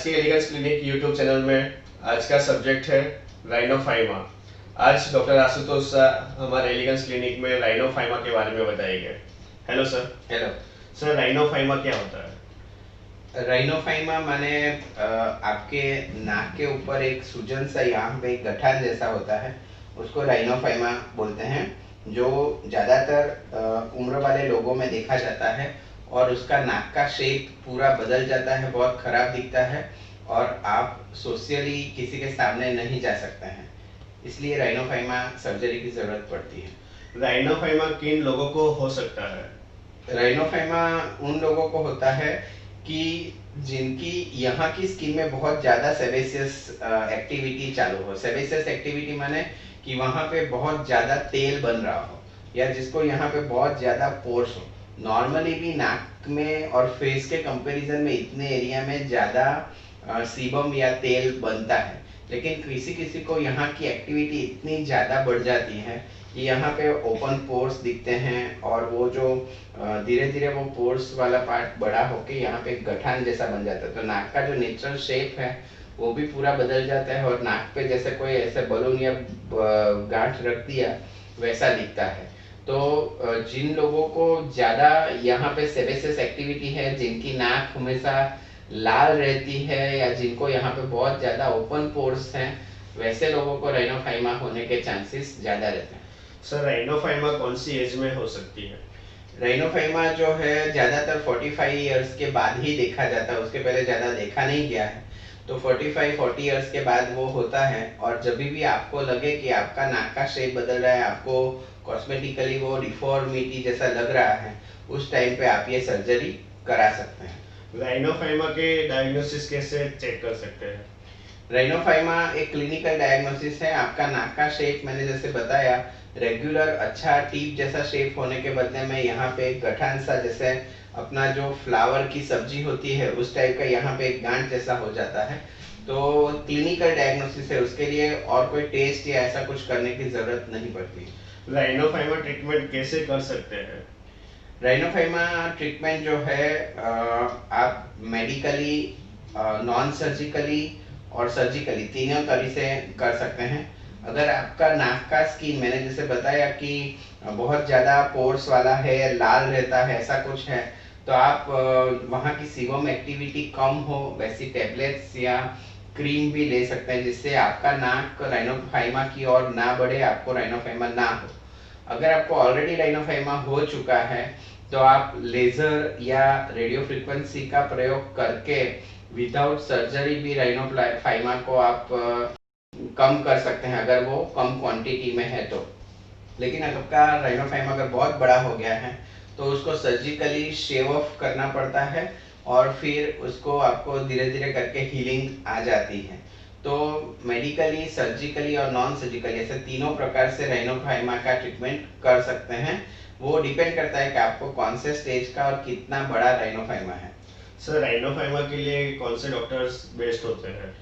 के elegance clinic YouTube channel में आज का सब्जेक्ट है राइनोफाइमा। आज डॉक्टर आशुतोष शाह हमारे एलिगेंस क्लिनिक में राइनोफाइमा के बारे में बताएंगे। Hello sir. हेलो सर, राइनोफाइमा क्या होता है? राइनोफाइमा माने आपके नाक के ऊपर एक सूजन सा यहाँ पे एक गठान जैसा होता है, उसको राइनोफाइमा बोलते हैं, जो ज़्यादातर उम्र वाले लोगों में देखा जाता है और उसका नाक का शेप पूरा बदल जाता है, बहुत ख़राब दिखता है और आप सोशली किसी के सामने नहीं जा सकते हैं, इसलिए राइनोफाइमा सर्जरी की ज़रूरत पड़ती है। राइनोफाइमा किन लोगों को हो सकता है? राइनोफाइमा उन लोगों को होता है कि जिनकी यहाँ की स्किन में बहुत ज़्यादा सेबेसियस एक्टिविटी चालू हो। सेबेसियस एक्टिविटी माने कि वहाँ पे बहुत ज़्यादा तेल बन रहा हो या जिसको यहाँ पे बहुत ज़्यादा पोर्स हो। नॉर्मली भी नाक में और फेस के कंपैरिजन में इतने एरिया में ज़्यादा सीबम या तेल बनता है, लेकिन किसी किसी को यहाँ की एक्टिविटी इतनी ज़्यादा बढ़ जाती है कि यहाँ पे ओपन पोर्स दिखते हैं और वो जो धीरे धीरे वो पोर्स वाला पार्ट बड़ा होके यहाँ पे गठान जैसा बन जाता है, तो नाक का जो नेचुरल शेप है वो भी पूरा बदल जाता है और नाक पे जैसे कोई ऐसे बलून या गांठ रख दिया वैसा दिखता है। तो जिन लोगों को ज़्यादा यहाँ पे सेबेसियस एक्टिविटी है, जिनकी नाक हमेशा लाल रहती है या जिनको यहाँ पे बहुत ज़्यादा ओपन पोर्स हैं, वैसे लोगों को राइनोफाइमा होने के चांसेस ज़्यादा रहते हैं। सर, राइनोफाइमा कौन सी एज में हो सकती है? राइनोफाइमा जो है ज़्यादातर 45 इयर्स के बाद ही देखा जाता है, उसके पहले ज़्यादा देखा नहीं गया है। तो 45-40 इयर्स के बाद वो होता है और जब भी आपको लगे कि आपका नाक का शेप बदल रहा है, आपको कॉस्मेटिकली वो डिफॉर्मिटी जैसा लग रहा है, उस टाइम पे आप ये सर्जरी करा सकते हैं। राइनोफाइमा के डायग्नोसिस कैसे चेक कर सकते हैं? राइनोफाइमा एक क्लिनिकल डायग्नोसिस है। आपका नाक का शेप मैंने जैसे बताया, रेगुलर अच्छा टीप जैसा शेप होने के बदले में यहाँ पे एक गठान सा, जैसे अपना जो फ्लावर की सब्जी होती है उस टाइप का यहाँ पे एक गांठ जैसा हो जाता है। तो क्लिनिकल डायग्नोसिस है, उसके लिए और कोई टेस्ट या ऐसा कुछ करने की ज़रूरत नहीं पड़ती। राइनोफाइमा ट्रीटमेंट कैसे कर सकते हैं? राइनोफाइमा ट्रीटमेंट जो है आप मेडिकली, नॉन सर्जिकली और सर्जिकली तीनों तरीके से कर सकते हैं। अगर आपका नाक का स्किन मैंने जैसे बताया कि बहुत ज़्यादा पोर्स वाला है, लाल रहता है, ऐसा कुछ है, तो आप वहाँ की सीबम एक्टिविटी कम हो वैसी टेबलेट्स या क्रीम भी ले सकते हैं, जिससे आपका नाक राइनोफाइमा की ओर ना बढ़े, आपको राइनोफाइमा ना हो। अगर आपको ऑलरेडी राइनोफाइमा हो चुका है तो आप लेज़र या रेडियो फ्रीक्वेंसी का प्रयोग करके विदाउट सर्जरी भी राइनोफाइमा को आप कम कर सकते हैं, अगर वो कम क्वांटिटी में है तो। लेकिन अगर आपका राइनोफाइमा अगर बहुत बड़ा हो गया है तो उसको सर्जिकली शेव ऑफ करना पड़ता है और फिर उसको आपको धीरे धीरे करके हीलिंग आ जाती है। तो मेडिकली, सर्जिकली और नॉन सर्जिकली ऐसे तीनों प्रकार से राइनोफाइमा का ट्रीटमेंट कर सकते हैं। वो डिपेंड करता है कि आपको कौन से स्टेज का और कितना बड़ा राइनोफाइमा है। सर, राइनोफाइमा के लिए कौन से डॉक्टर्स बेस्ट होते हैं?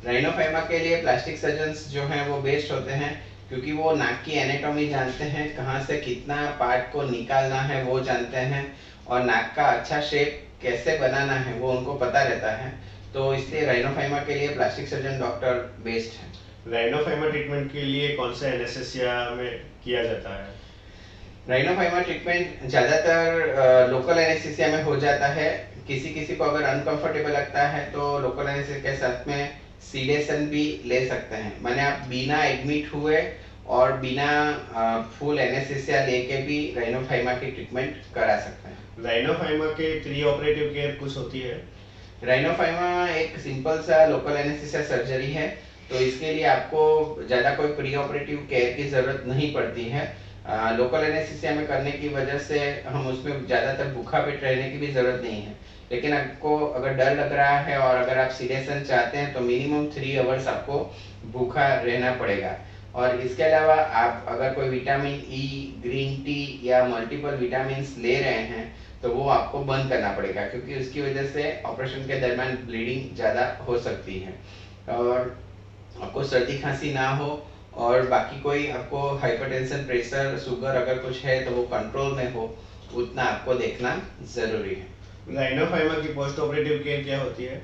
राइनोफाइमा के लिए प्लास्टिक सर्जन्स जो हैं वो बेस्ट होते हैं, क्योंकि वो नाक की एनाटॉमी जानते हैं, कहाँ से कितना पार्ट को निकालना है वो जानते हैं और नाक का अच्छा शेप कैसे बनाना है वो उनको पता रहता है। तो इसलिए राइनोफाइमा के लिए प्लास्टिक सर्जन डॉक्टर बेस्ट है। राइनोफाइमा ट्रीटमेंट के लिए कौन सा एनेस्थीसिया में किया जाता है? राइनोफाइमा ट्रीटमेंट ज़्यादातर लोकल एनेस्थीसिया में हो जाता है। किसी किसी को अगर अनकंफर्टेबल लगता है तो लोकल एनेस्थीसिया के साथ में सीडेशन भी ले सकते हैं, माने आप बिना एडमिट हुए और बिना फुल एनेस्थीसिया लेके भी राइनोफाइमा की ट्रीटमेंट करा सकते हैं। राइनोफाइमा के प्री ऑपरेटिव केयर कुछ होती है? राइनोफाइमा एक सिंपल सा लोकल एनेस्थीसिया सर्जरी है, तो इसके लिए आपको ज़्यादा कोई प्री ऑपरेटिव केयर की ज़रूरत नहीं पड़ती है। लोकल एनेस्थीसिया में करने की वजह से हम उसमें ज़्यादातर भूखा पेट रहने की भी ज़रूरत नहीं है। लेकिन आपको अगर डर लग रहा है और अगर आप सीडेशन चाहते हैं तो मिनिमम 3 आवर्स आपको भूखा रहना पड़ेगा। और इसके अलावा आप अगर कोई विटामिन ई, ग्रीन टी या मल्टीपल विटामिन ले रहे हैं तो वो आपको बंद करना पड़ेगा, क्योंकि उसकी वजह से ऑपरेशन के दरमियान ब्लीडिंग ज़्यादा हो सकती है। और आपको सर्दी खांसी ना हो और बाकी कोई आपको हाइपरटेंशन, प्रेशर, शुगर अगर कुछ है तो वो कंट्रोल में हो, उतना आपको देखना ज़रूरी है। राइनोफाइमा की पोस्ट ऑपरेटिव केयर क्या होती है?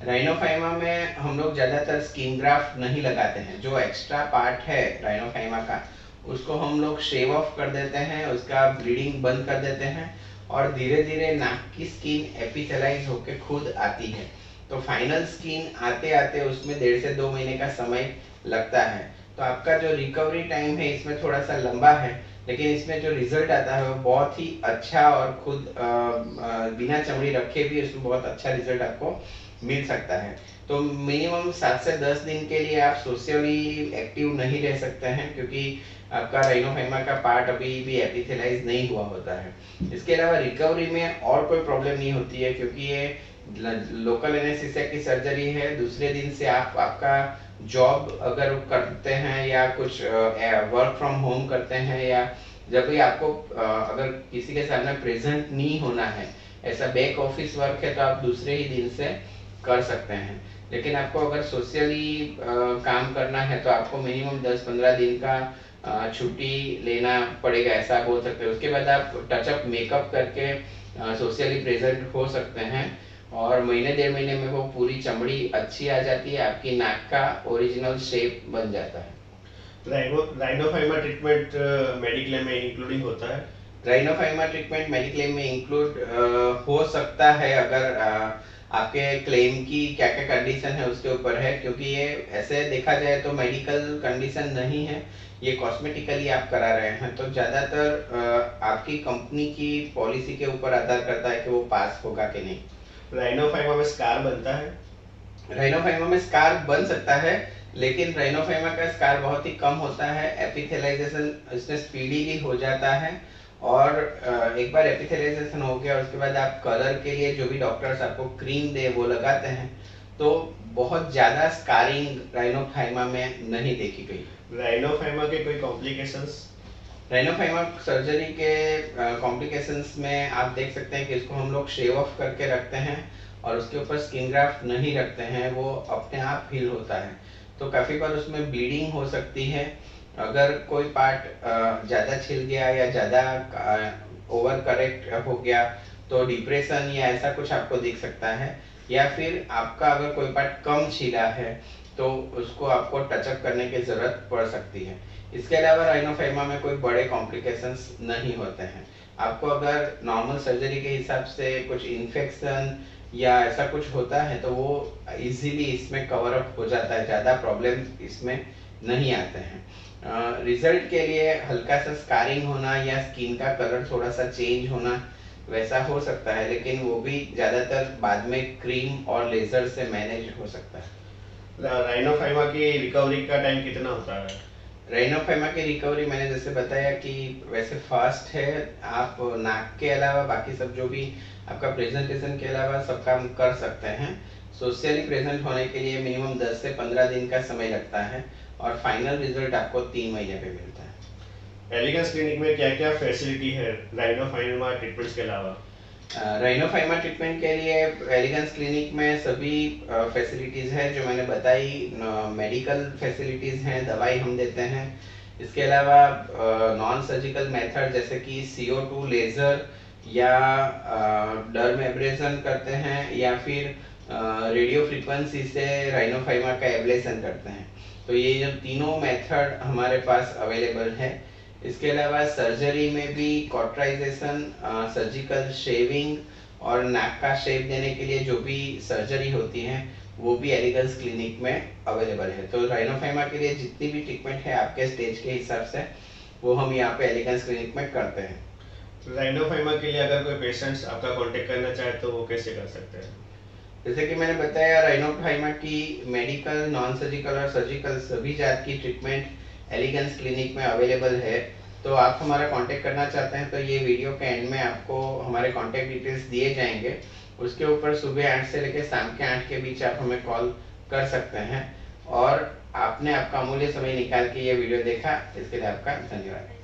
राइनोफाइमा में हम लोग ज़्यादातर स्किन ग्राफ्ट नहीं लगाते हैं। जो एक्स्ट्रा पार्ट है राइनोफाइमा का, उसको हम लोग शेव ऑफ कर देते हैं, उसका ब्लीडिंग बंद कर देते हैं और धीरे धीरे नाक की स्किन एपिथेलाइज होकर खुद आती है। तो फाइनल स्किन आते आते उसमें 1.5 से 2 महीने का समय लगता है। तो आपका जो रिकवरी टाइम है इसमें थोड़ा सा लंबा है, लेकिन इसमें जो रिजल्ट आता है वो बहुत ही अच्छा और खुद बिना चमड़ी रखे भी उसमें बहुत अच्छा रिजल्ट आपको मिल सकता है। तो मिनिमम 7 से 10 दिन के लिए आप सोशली एक्टिव नहीं रह सकते हैं, क्योंकि आपका राइनोफाइमा का पार्ट अभी भी एपिथेलाइज नहीं हुआ होता है। इसके अलावा रिकवरी में और कोई प्रॉब्लम नहीं होती है, क्योंकि ये लोकल एनेस्थीसिया की सर्जरी है। दूसरे दिन से आप आपका जॉब अगर करते हैं या कुछ वर्क फ्रॉम होम करते हैं, या जब भी आपको अगर किसी के सामने प्रेजेंट नहीं होना है, ऐसा बैक ऑफिस वर्क है, तो आप दूसरे ही दिन से कर सकते हैं। लेकिन आपको अगर सोशली काम करना है तो आपको मिनिमम 10-15 दिन का छुट्टी लेना पड़ेगा, ऐसा बोल सकते हैं। उसके बाद आप टचअप मेकअप करके सोशली प्रेजेंट हो सकते हैं और महीने 1.5 महीने में वो पूरी चमड़ी अच्छी आ जाती है, आपकी नाक का ओरिजिनल शेप बन जाता है। राइनोफाइमा ट्रीटमेंट मेडिक्लेम में इंक्लूडिंग होता है? राइनोफाइमा ट्रीटमेंट मेडिक्लेम में इंक्लूड हो सकता है, अगर आपके क्लेम की क्या क्या कंडीशन है उसके ऊपर है, क्योंकि ये ऐसे देखा जाए तो मेडिकल कंडीशन नहीं है, ये कॉस्मेटिकली आप करा रहे हैं। तो ज़्यादातर आपकी कंपनी की पॉलिसी के ऊपर आधार करता है कि वो पास होगा कि नहीं। राइनोफाइमा में स्कार बनता है? राइनोफाइमा में स्कार बन सकता है, लेकिन राइनोफाइमा का स्कार बहुत ही कम होता है। एपिथेलाइजेशन इसमें स्पीडीली हो जाता है और एक बार एपिथेलाइजेशन हो गया उसके बाद आप कलर के लिए जो भी डॉक्टर्स आपको क्रीम दे वो लगाते हैं, तो बहुत ज़्यादा स्कारिंग राइनोफाइमा में नहीं देखी गई। राइनोफाइमा के कोई कॉम्प्लिकेशंस? राइनोफाइमा सर्जरी के कॉम्प्लिकेशंस में आप देख सकते हैं कि इसको हम लोग शेव ऑफ करके रखते हैं और उसके ऊपर स्किन ग्राफ्ट नहीं रखते हैं, वो अपने आप हील होता है। तो काफ़ी बार उसमें ब्लीडिंग हो सकती है। अगर कोई पार्ट ज़्यादा छिल गया या ज़्यादा ओवर करेक्ट हो गया तो डिप्रेशन या ऐसा कुछ आपको दिख सकता है, या फिर आपका अगर कोई पार्ट कम छिला है तो उसको आपको टचअप करने की ज़रूरत पड़ सकती है। इसके अलावा राइनोफाइमा में कोई बड़े कॉम्प्लिकेशंस नहीं होते हैं। आपको अगर नॉर्मल सर्जरी के हिसाब से कुछ इन्फेक्शन या ऐसा कुछ होता है तो वो इजीली इसमें कवर अप हो जाता है, ज़्यादा प्रॉब्लम इसमें नहीं आते हैं। रिजल्ट के लिए हल्का सा स्कारिंग होना या स्किन का कलर थोड़ा सा चेंज होना वैसा हो सकता है, लेकिन वो भी ज़्यादातर बाद में क्रीम और लेज़र से मैनेज हो सकता है। राइनोफाइमा की रिकवरी का टाइम कितना होता है? राइनोफाइमा की रिकवरी मैंने जैसे बताया कि वैसे फास्ट है। आप नाक के अलावा बाकी सब जो भी आपका प्रेजेंटेशन के अलावा सब काम कर सकते हैं। सोशली प्रेजेंट होने के लिए मिनिमम 10 से 15 दिन का समय लगता है और फाइनल रिजल्ट आपको 3 महीने पे मिलता है। एलिगेंस क्लिनिक में क्या क्या फैसिलिटी है राइनोफाइमा ट्रीटमेंट्स के अलावा? राइनोफाइमा ट्रीटमेंट के लिए एलिगेंस क्लिनिक में सभी फैसिलिटीज़ है जो मैंने बताई। मेडिकल फैसिलिटीज़ हैं, दवाई हम देते हैं। इसके अलावा नॉन सर्जिकल मेथड जैसे कि CO2 लेज़र या डर्म एब्रेजन करते हैं, या फिर रेडियो फ्रीक्वेंसी से राइनोफाइमा का एब्लेशन करते हैं। तो ये जो तीनों मेथड हमारे पास अवेलेबल है। इसके अलावा सर्जरी में भी कॉटराइजेशन, सर्जिकल शेविंग और नाक का शेप देने के लिए जो भी सर्जरी होती है वो भी एलिगेंस क्लिनिक में अवेलेबल है। तो राइनोफाइमा के लिए जितनी भी ट्रीटमेंट है आपके स्टेज के हिसाब से वो हम यहाँ पे एलिगेंस क्लिनिक में करते हैं। राइनोफाइमा के लिए अगर कोई पेशेंट्स आपका कांटेक्ट करना चाहे तो वो कैसे कर सकते हैं? जैसे कि मैंने बताया, राइनोफाइमा की मेडिकल, नॉन सर्जिकल और सर्जिकल सभी जात की ट्रीटमेंट एलिगेंस क्लिनिक में अवेलेबल है। तो आप हमारा कांटेक्ट करना चाहते हैं तो ये वीडियो के एंड में आपको हमारे कांटेक्ट डिटेल्स दिए जाएंगे। उसके ऊपर सुबह 8 से लेकर शाम के 8 के बीच आप हमें कॉल कर सकते हैं। और आपने आपका अमूल्य समय निकाल के ये वीडियो देखा, इसके लिए आपका धन्यवाद।